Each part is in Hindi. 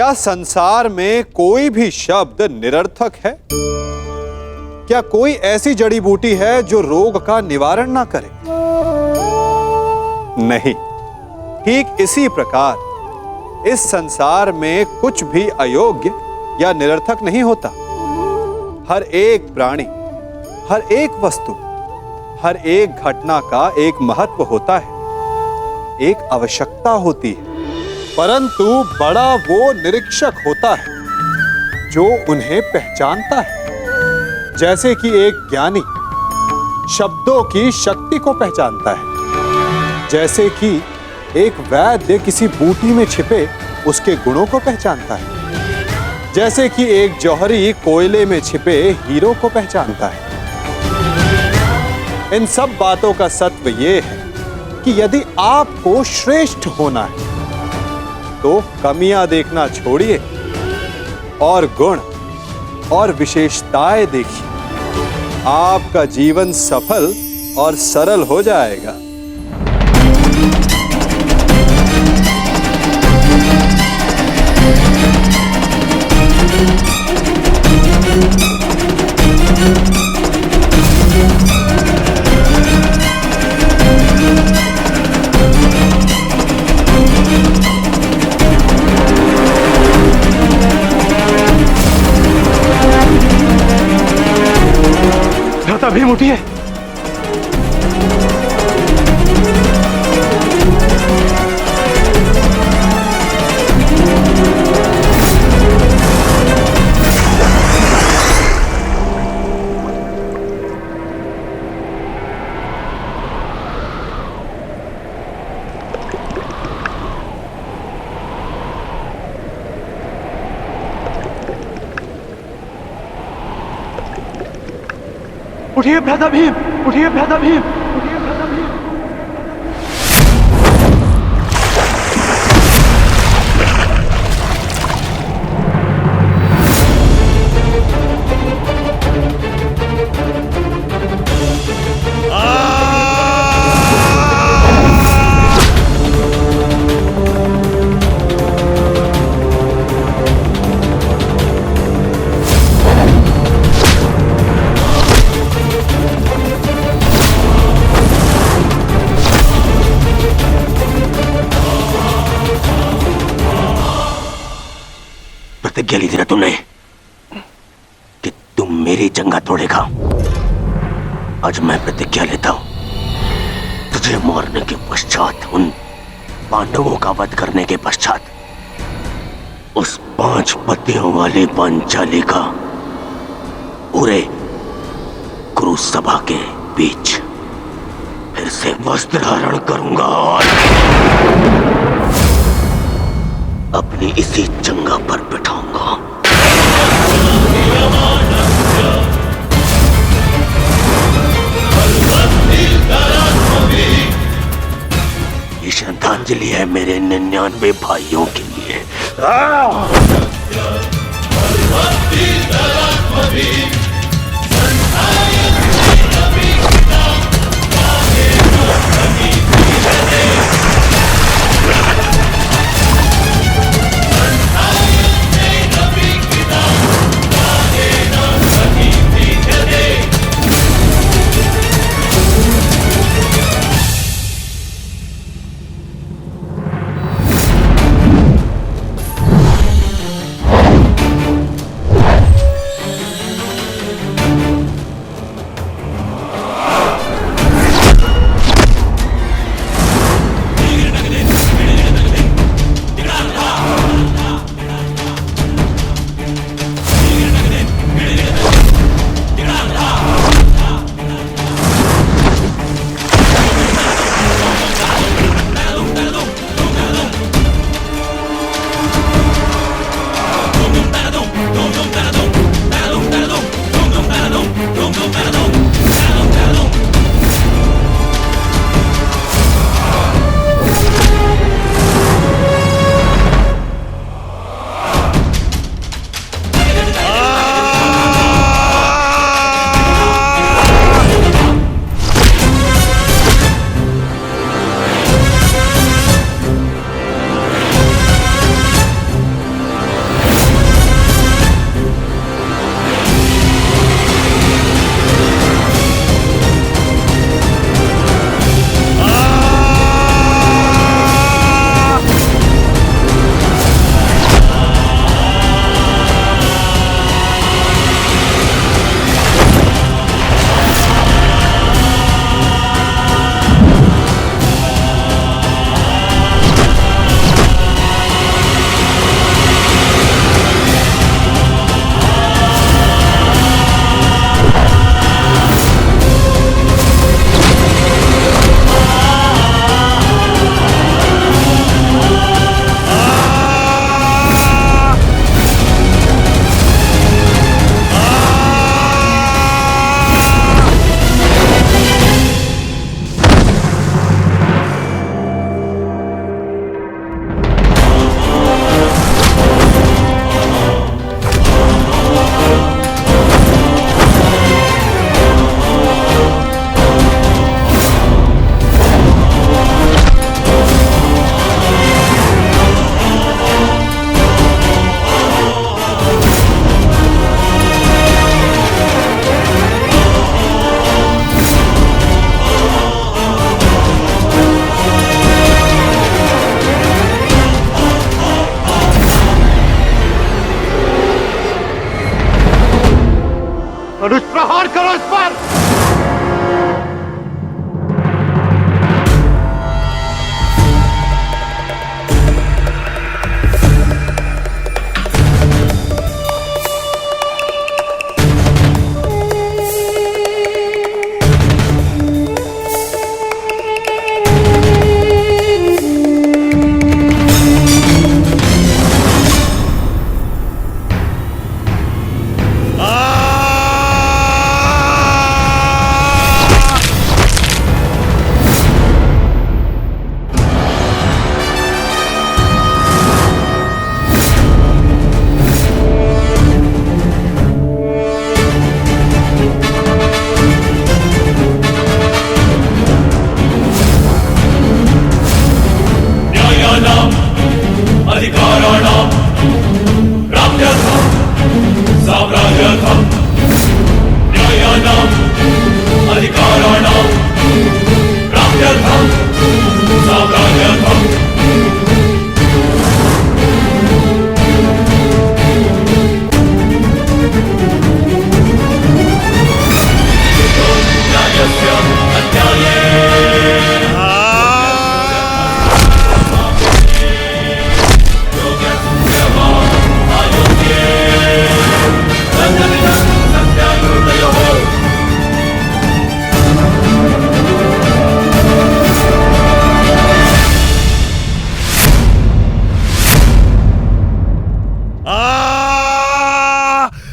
क्या संसार में कोई भी शब्द निरर्थक है? क्या कोई ऐसी जड़ी बूटी है जो रोग का निवारण ना करे? नहीं। ठीक इसी प्रकार इस संसार में कुछ भी अयोग्य या निरर्थक नहीं होता। हर एक प्राणी, हर एक वस्तु, हर एक घटना का एक महत्व होता है, एक आवश्यकता होती है, परंतु बड़ा वो निरीक्षक होता है जो उन्हें पहचानता है। जैसे कि एक ज्ञानी शब्दों की शक्ति को पहचानता है, जैसे कि एक वैद्य किसी बूटी में छिपे उसके गुणों को पहचानता है, जैसे कि एक जौहरी कोयले में छिपे हीरो को पहचानता है। इन सब बातों का सत्व यह है कि यदि आपको श्रेष्ठ होना है तो कमियां देखना छोड़िए और गुण और विशेषताएं देखिए। आपका जीवन सफल और सरल हो जाएगा। भीम उठिए। उठिए भ्राता भीम, उठिए भ्राता भीम, उठिए भ्राता भीम। प्रतिज्ञा ली थी ना तुमने कि तुम मेरी जंगा तोड़ेगा। आज मैं प्रतिज्ञा लेता हूं, तुझे मारने के पश्चात, उन पांडवों का वध करने के पश्चात, उस 5 पतियों वाली पांचाली का पूरे कुरु सभा के बीच फिर से वस्त्र हरण करूंगा और अपनी इसी जंगा पर बिठाऊंगा। ये श्रद्धांजलि है मेरे 99 भाइयों के लिए।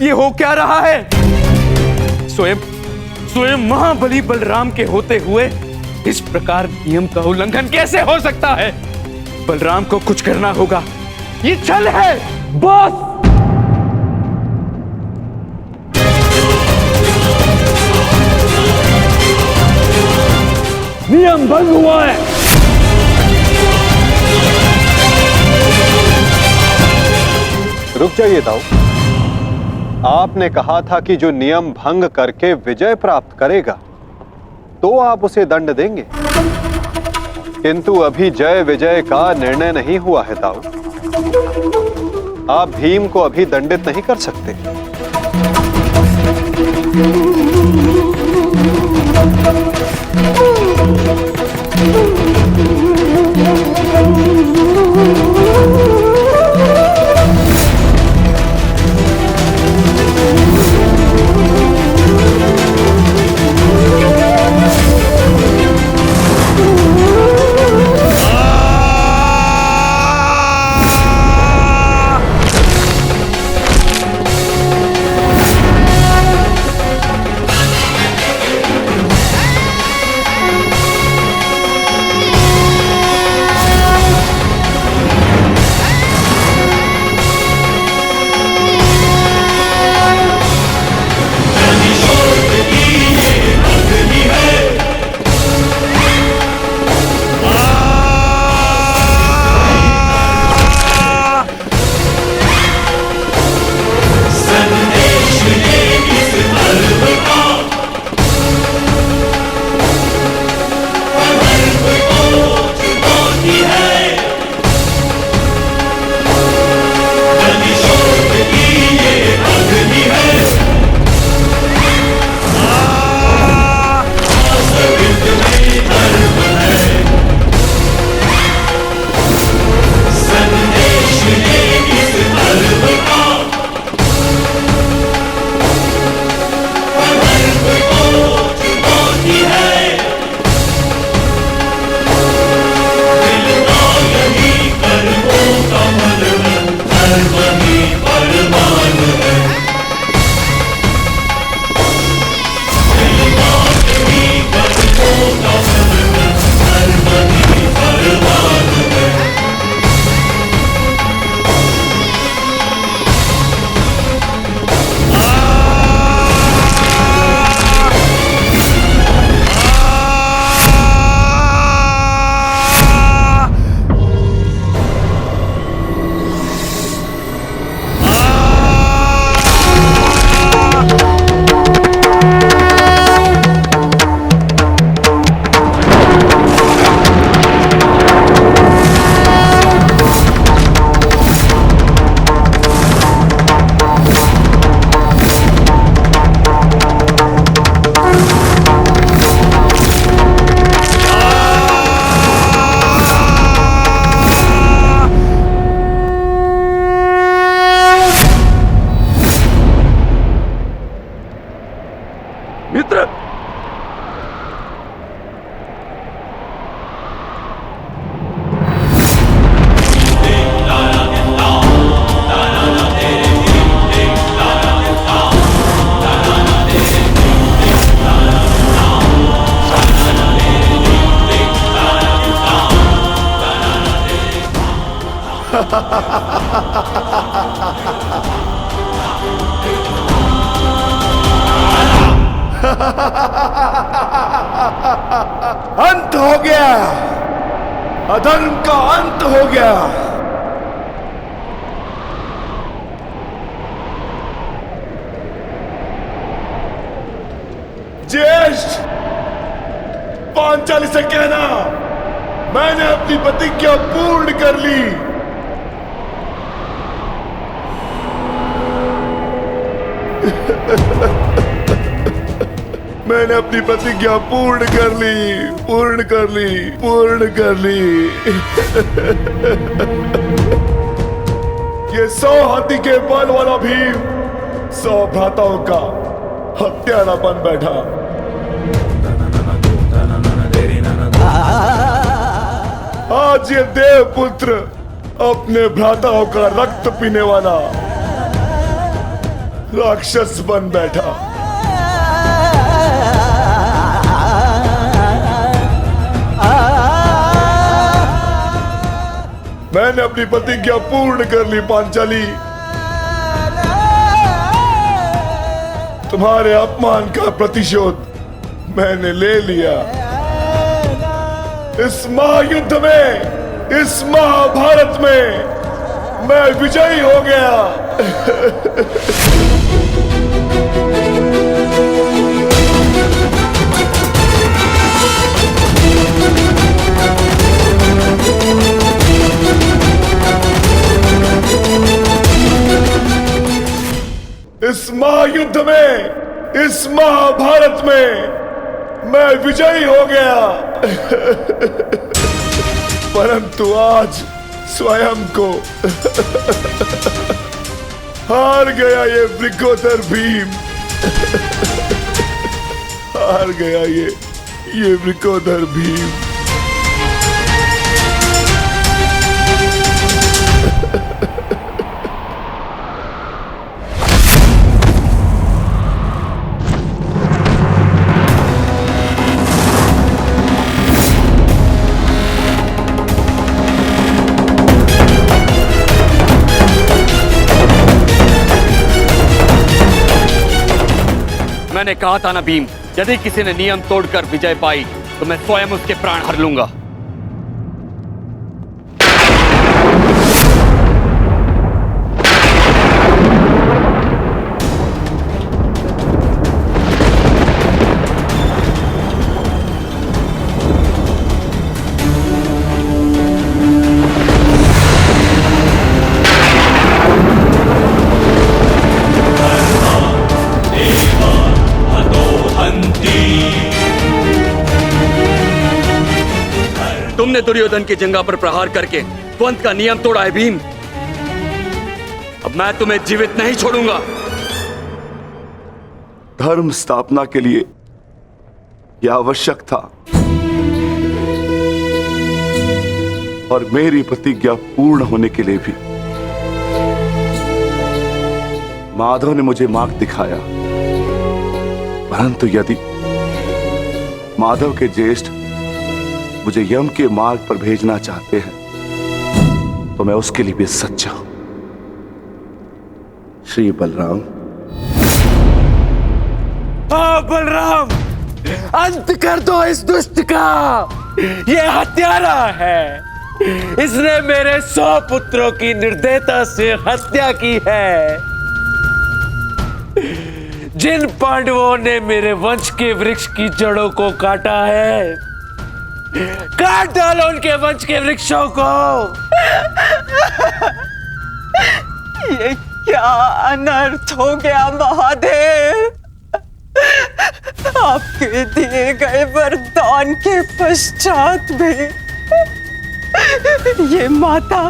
ये हो क्या रहा है? स्वयं महाबली बलराम के होते हुए इस प्रकार नियम का उल्लंघन कैसे हो सकता है? बलराम को कुछ करना होगा। ये छल है बॉस। नियम भंग हुआ है। रुक जाइए दाऊ। आपने कहा था कि जो नियम भंग करके विजय प्राप्त करेगा तो आप उसे दंड देंगे, किंतु अभी जय विजय का निर्णय नहीं हुआ है दाऊ। आप भीम को अभी दंडित नहीं कर सकते। मित्र, अंत हो गया, अधर्म का अंत हो गया। पांचाली से कहना मैंने अपनी प्रतिज्ञा पूर्ण कर ली। मैंने अपनी प्रतिज्ञा पूर्ण कर ली, पूर्ण कर ली, पूर्ण कर ली। ये 100 हाथी के बल वाला भीम 100 भ्राताओं का हत्यारा बन बैठा। आज ये देवपुत्र अपने भ्राताओं का रक्त पीने वाला राक्षस बन बैठा। मैंने अपनी प्रतिज्ञा पूर्ण कर ली पांचाली। तुम्हारे अपमान का प्रतिशोध मैंने ले लिया। इस महायुद्ध में, इस महाभारत में मैं विजयी हो गया। इस महायुद्ध में, इस महाभारत में मैं विजयी हो गया। परंतु आज स्वयं को हार गया ये वृकोदर भीम। हार गया ये वृकोदर भीम। मैंने कहा था ना भीम, यदि किसी ने नियम तोड़कर विजय पाई तो मैं स्वयं उसके प्राण हर लूंगा। तुमने दुर्योधन की जंगा पर प्रहार करके पंत का नियम तोड़ा है भीम। अब मैं तुम्हें जीवित नहीं छोड़ूंगा। धर्म स्थापना के लिए यह आवश्यक था और मेरी प्रतिज्ञा पूर्ण होने के लिए भी माधव ने मुझे मार्ग दिखाया। परंतु यदि माधव के ज्येष्ठ मुझे यम के मार्ग पर भेजना चाहते हैं तो मैं उसके लिए भी सच्चा हूं। श्री बलराम। बलराम, अंत कर दो इस दुष्ट का। ये हत्यारा है। इसने मेरे 100 पुत्रों की निर्दयता से हत्या की है। जिन पांडवों ने मेरे वंश के वृक्ष की जड़ों को काटा है, काट डालो उनके वंश के वृक्षों को। ये क्या अनर्थ हो गया महादेव। आपके दिए गए वरदान के पश्चात भी ये माता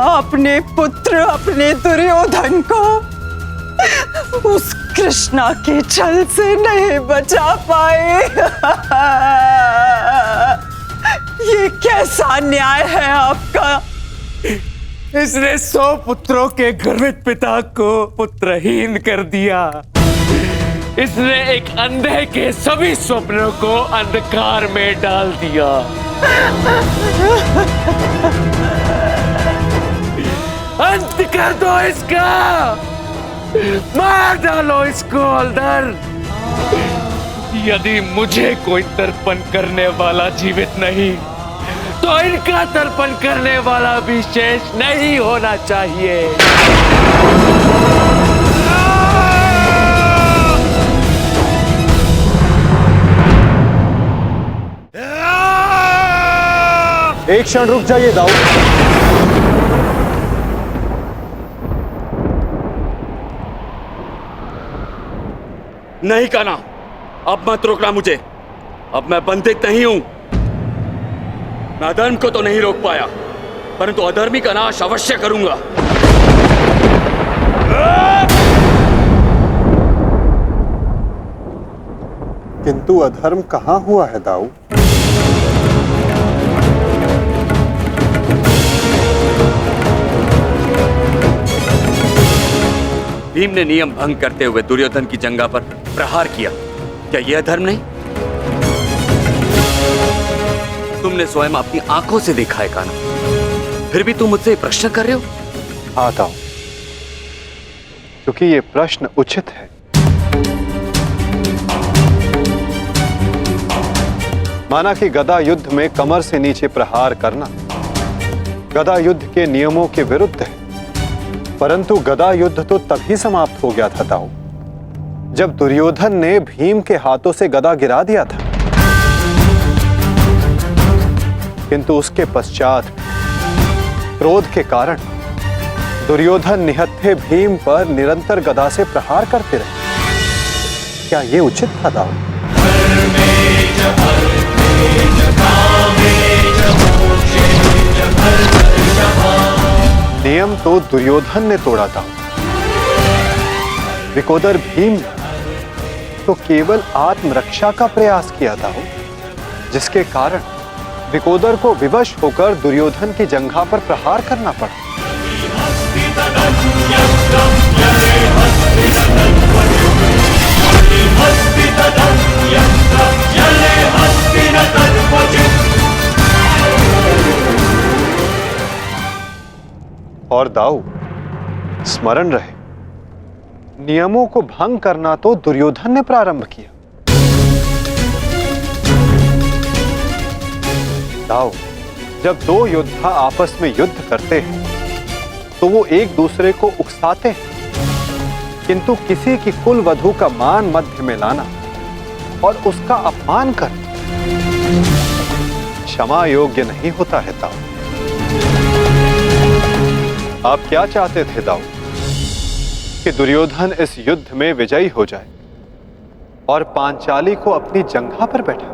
अपने पुत्र, अपने दुर्योधन को उस कृष्णा के छल से नहीं बचा पाए। ये कैसा न्याय है आपका। इसने 100 पुत्रों के गर्वित पिता को पुत्रहीन कर दिया। इसने एक अंधे के सभी स्वप्नों को अंधकार में डाल दिया। अंत कर दो इसका। मार डालो इसको अंदर। यदि मुझे कोई तर्पण करने वाला जीवित नहीं तो इनका तर्पण करने वाला भी शेष नहीं होना चाहिए। एक क्षण रुक जाइए दाऊ। नहीं कान्हा, अब मत रोकना मुझे। अब मैं बंदित नहीं हूं। मैं अधर्म को तो नहीं रोक पाया, परंतु अधर्मी का नाश अवश्य करूंगा। किंतु अधर्म कहां हुआ है दाऊ? भीम ने नियम भंग करते हुए दुर्योधन की जंघा पर प्रहार किया। क्या यह अधर्म नहीं? तुमने स्वयं अपनी आंखों से देखा है कान्हा, फिर भी तुम मुझसे प्रश्न कर रहे हो? हाँ दाऊ, क्योंकि ये प्रश्न उचित है। माना कि गदा युद्ध में कमर से नीचे प्रहार करना गदा युद्ध के नियमों के विरुद्ध है, परंतु गदा युद्ध तो तभी समाप्त हो गया था दाऊ, जब दुर्योधन ने भीम के हाथों से गदा गिरा दिया था। किंतु उसके पश्चात क्रोध के कारण दुर्योधन निहत्थे भीम पर निरंतर गदा से प्रहार करते रहे। क्या यह उचित था दाऊ? नियम तो दुर्योधन ने तोड़ा था, विकोदर भीम ने तो केवल आत्मरक्षा का प्रयास किया था, जिसके कारण विकोदर को विवश होकर दुर्योधन की जंघा पर प्रहार करना पड़ा। और दाऊ, स्मरण रहे, नियमों को भंग करना तो दुर्योधन ने प्रारंभ किया। दाऊ, जब दो योद्धा आपस में युद्ध करते हैं तो वो एक दूसरे को उकसाते हैं, किंतु किसी की कुल वधू का मान मध्य में लाना और उसका अपमान करना क्षमा योग्य नहीं होता है दाऊ। आप क्या चाहते थे दाऊ? कि दुर्योधन इस युद्ध में विजयी हो जाए और पांचाली को अपनी जंघा पर बैठा?